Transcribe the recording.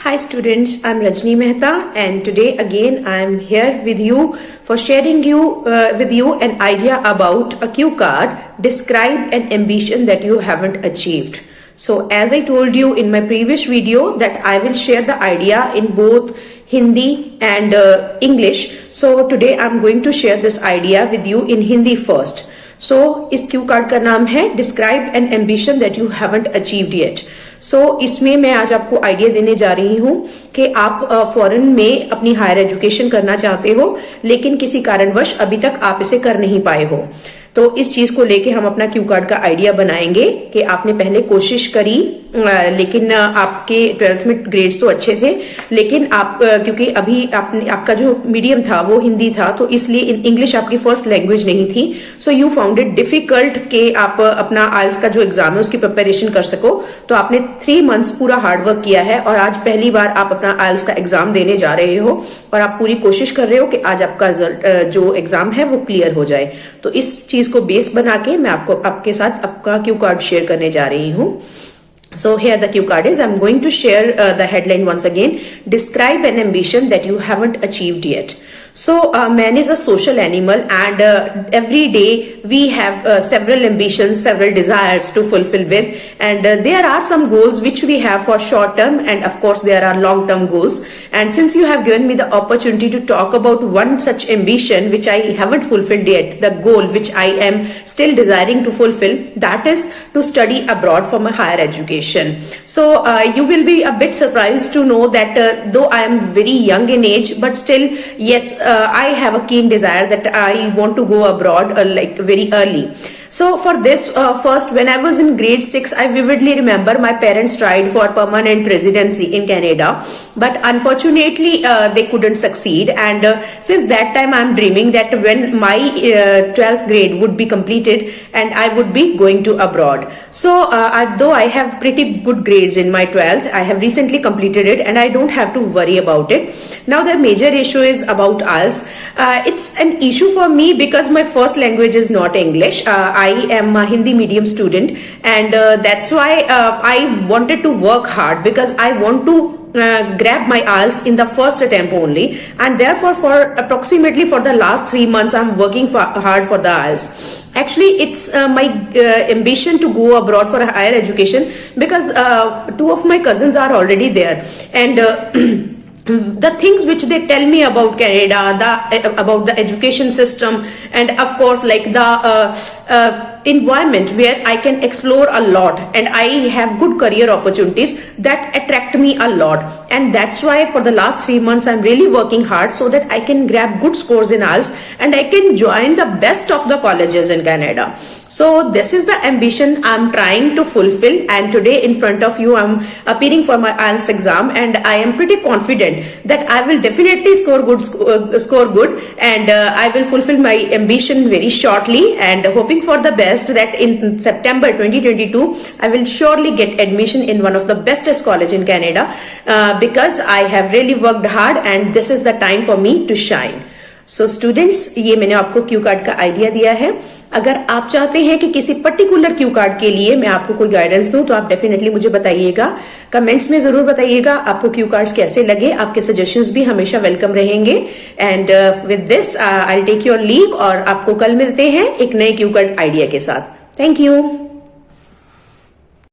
Hi students, I'm Rajni Mehta and today again I'm here with you for sharing with you an idea about a cue card. Describe an ambition that you haven't achieved. So as I told you in my previous video that I will share the idea in both Hindi and English. So today I'm going to share this idea with you in Hindi first. So इस Q card का नाम है describe an ambition that you haven't achieved yet. So इसमें मैं आज आपको idea देने जा रही हूँ कि आप फॉरेन में अपनी हायर एजुकेशन करना चाहते हो लेकिन किसी कारणवश अभी तक आप इसे कर नहीं पाए हो. तो इस चीज को लेके हम अपना क्यू कार्ड का आइडिया बनाएंगे कि आपने पहले कोशिश करी लेकिन आपके 12th में ग्रेड्स तो अच्छे थे लेकिन आप क्योंकि अभी आपका जो मीडियम था वो हिंदी था तो इसलिए इंग्लिश आपकी फर्स्ट लैंग्वेज नहीं थी. So you found it difficult कि आप अपना आइल्स का जो एग्जाम है उसकी प्रिपरेशन कर सको. तो आपने 3 मंथ्स पूरा हार्डवर्क किया है और आज पहली बार आप अपना आइल्स का एग्जाम देने जा रहे हो और आप पूरी कोशिश कर रहे हो कि आज आपका रिजल्ट जो एग्जाम है वो क्लियर हो जाए. तो इस चीज को बेस बना के मैं आपके साथ आपका क्यू कार्ड शेयर करने जा रही हूँ. So here the cue card is. I'm going to share the headline once again. Describe an ambition that you haven't achieved yet. So man is a social animal and every day we have several ambitions, several desires to fulfill with, and there are some goals which we have for short term and of course there are long term goals. And since you have given me the opportunity to talk about one such ambition which I haven't fulfilled yet, the goal which I am still desiring to fulfill, that is to study abroad for my higher education. So you will be a bit surprised to know that though I am very young in age but still yes, I have a keen desire that I want to go abroad like very early. So for this first when I was in grade 6 I vividly remember my parents tried for permanent residency in Canada but unfortunately they couldn't succeed and since that time I am dreaming that when my 12th grade would be completed and I would be going to abroad. So though I have pretty good grades in my 12th, I have recently completed it and I don't have to worry about it. Now the major issue is about IELTS. It's an issue for me because my first language is not English. I am a Hindi medium student and that's why I wanted to work hard because I want to grab my IELTS in the first attempt only, and therefore for approximately for the last 3 months I'm working hard for the IELTS. Actually it's my ambition to go abroad for higher education because 2 of my cousins are already there and the things which they tell me about Canada, about the education system and of course like the environment where I can explore a lot and I have good career opportunities that attract me a lot, and that's why for the last 3 months I'm really working hard so that I can grab good scores in IELTS and I can join the best of the colleges in Canada. So this is the ambition I'm trying to fulfill and today in front of you I'm appearing for my IELTS exam and I am pretty confident that I will definitely score good and I will fulfill my ambition very shortly and hoping for the best that in September 2022 I will surely get admission in one of the bestest college in Canada because I have really worked hard and this is the time for me to shine. So students, ये मैंने आपको Q card का idea दिया है. अगर आप चाहते हैं कि किसी पर्टिकुलर क्यू कार्ड के लिए मैं आपको कोई गाइडेंस दूं तो आप डेफिनेटली मुझे बताइएगा, कमेंट्स में जरूर बताइएगा आपको क्यू कार्ड्स कैसे लगे. आपके सजेशंस भी हमेशा वेलकम रहेंगे. And with this I will take your leave और आपको कल मिलते हैं एक नए क्यू कार्ड आइडिया के साथ. Thank you.